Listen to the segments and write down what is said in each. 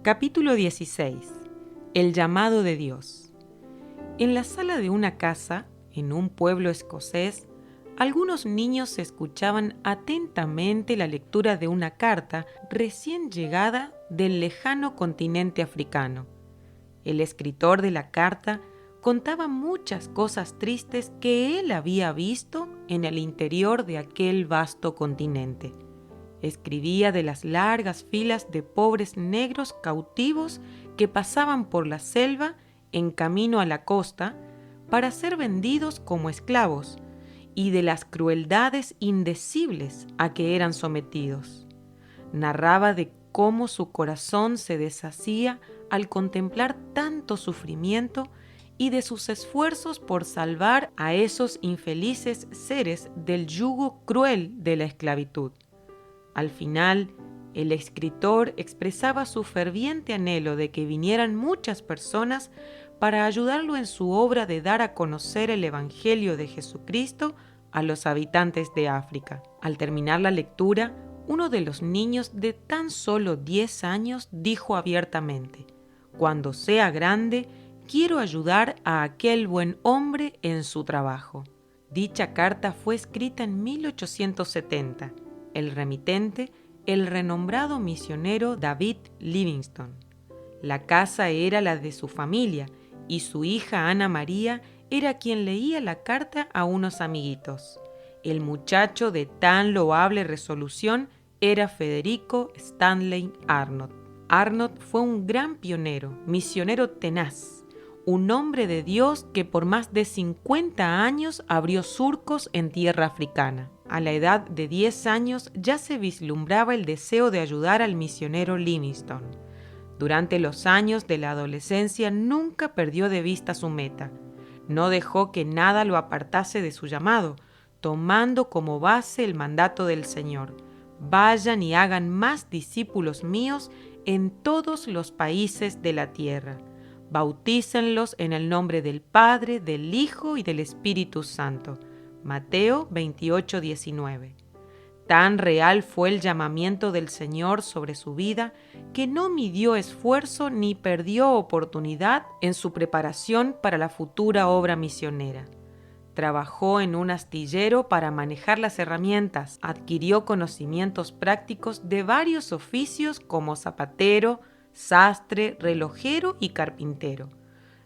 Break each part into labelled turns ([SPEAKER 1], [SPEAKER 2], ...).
[SPEAKER 1] Capítulo 16. El llamado de Dios. En la sala de una casa, en un pueblo escocés, algunos niños escuchaban atentamente la lectura de una carta recién llegada del lejano continente africano. El escritor de la carta contaba muchas cosas tristes que él había visto en el interior de aquel vasto continente. Escribía de las largas filas de pobres negros cautivos que pasaban por la selva en camino a la costa para ser vendidos como esclavos y de las crueldades indecibles a que eran sometidos. Narraba de cómo su corazón se deshacía al contemplar tanto sufrimiento y de sus esfuerzos por salvar a esos infelices seres del yugo cruel de la esclavitud. Al final, el escritor expresaba su ferviente anhelo de que vinieran muchas personas para ayudarlo en su obra de dar a conocer el Evangelio de Jesucristo a los habitantes de África. Al terminar la lectura, uno de los niños de tan solo 10 años dijo abiertamente: «Cuando sea grande, quiero ayudar a aquel buen hombre en su trabajo». Dicha carta fue escrita en 1870. El remitente, el renombrado misionero David Livingstone. La casa era la de su familia y su hija Ana María era quien leía la carta a unos amiguitos. El muchacho de tan loable resolución era Federico Stanley Arnott. Arnott fue un gran pionero, misionero tenaz, un hombre de Dios que por más de 50 años abrió surcos en tierra africana. A la edad de 10 años ya se vislumbraba el deseo de ayudar al misionero Livingstone. Durante los años de la adolescencia nunca perdió de vista su meta. No dejó que nada lo apartase de su llamado, tomando como base el mandato del Señor: vayan y hagan más discípulos míos en todos los países de la tierra. Bautícenlos en el nombre del Padre, del Hijo y del Espíritu Santo. Mateo 28:19. Tan real fue el llamamiento del Señor sobre su vida que no midió esfuerzo ni perdió oportunidad en su preparación para la futura obra misionera. Trabajó en un astillero para manejar las herramientas, adquirió conocimientos prácticos de varios oficios como zapatero, sastre, relojero y carpintero.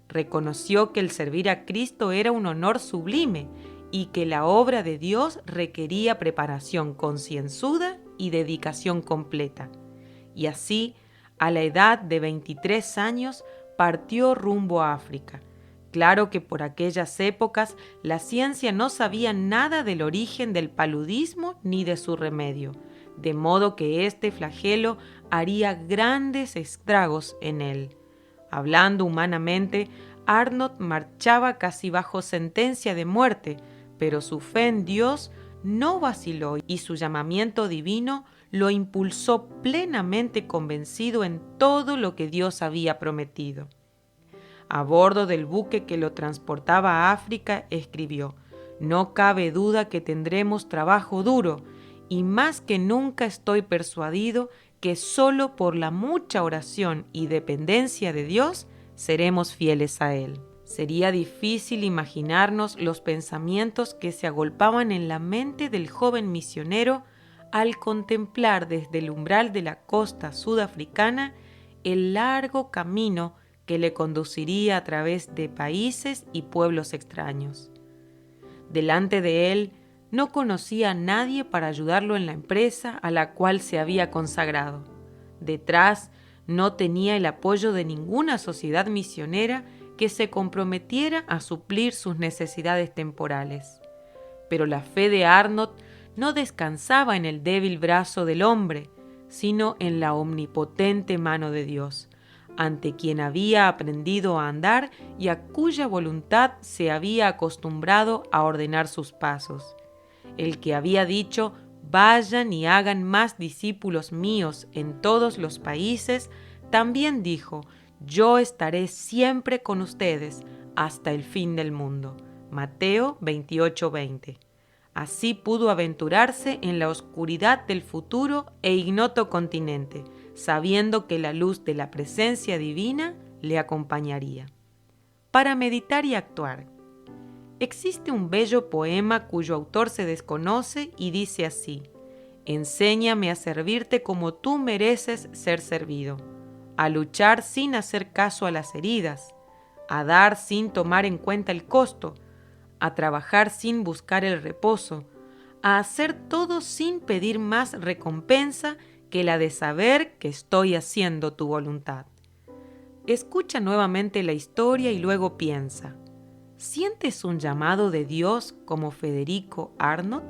[SPEAKER 1] Reconoció que el servir a Cristo era un honor sublime y que la obra de Dios requería preparación concienzuda y dedicación completa. Y así, a la edad de 23 años, partió rumbo a África. Claro que por aquellas épocas la ciencia no sabía nada del origen del paludismo ni de su remedio, de modo que este flagelo haría grandes estragos en él. Hablando humanamente, Arnott marchaba casi bajo sentencia de muerte, pero su fe en Dios no vaciló y su llamamiento divino lo impulsó plenamente convencido en todo lo que Dios había prometido. A bordo del buque que lo transportaba a África, escribió: «No cabe duda que tendremos trabajo duro, y más que nunca estoy persuadido que solo por la mucha oración y dependencia de Dios seremos fieles a Él». Sería difícil imaginarnos los pensamientos que se agolpaban en la mente del joven misionero al contemplar desde el umbral de la costa sudafricana el largo camino que le conduciría a través de países y pueblos extraños. Delante de él no conocía a nadie para ayudarlo en la empresa a la cual se había consagrado. Detrás no tenía el apoyo de ninguna sociedad misionera que se comprometiera a suplir sus necesidades temporales. Pero la fe de Arnott no descansaba en el débil brazo del hombre, sino en la omnipotente mano de Dios, ante quien había aprendido a andar y a cuya voluntad se había acostumbrado a ordenar sus pasos. El que había dicho: «Vayan y hagan más discípulos míos en todos los países», también dijo: «Yo estaré siempre con ustedes hasta el fin del mundo». Mateo 28:20. Así pudo aventurarse en la oscuridad del futuro e ignoto continente, sabiendo que la luz de la presencia divina le acompañaría. Para meditar y actuar. Existe un bello poema cuyo autor se desconoce y dice así: enséñame a servirte como tú mereces ser servido, a luchar sin hacer caso a las heridas, a dar sin tomar en cuenta el costo, a trabajar sin buscar el reposo, a hacer todo sin pedir más recompensa que la de saber que estoy haciendo tu voluntad. Escucha nuevamente la historia y luego piensa: ¿sientes un llamado de Dios como Federico Arnott?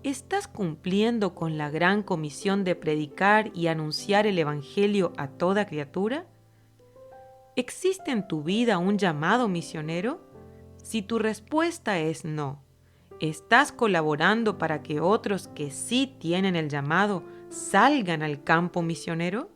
[SPEAKER 1] ¿Estás cumpliendo con la gran comisión de predicar y anunciar el Evangelio a toda criatura? ¿Existe en tu vida un llamado misionero? Si tu respuesta es no, ¿estás colaborando para que otros que sí tienen el llamado salgan al campo misionero?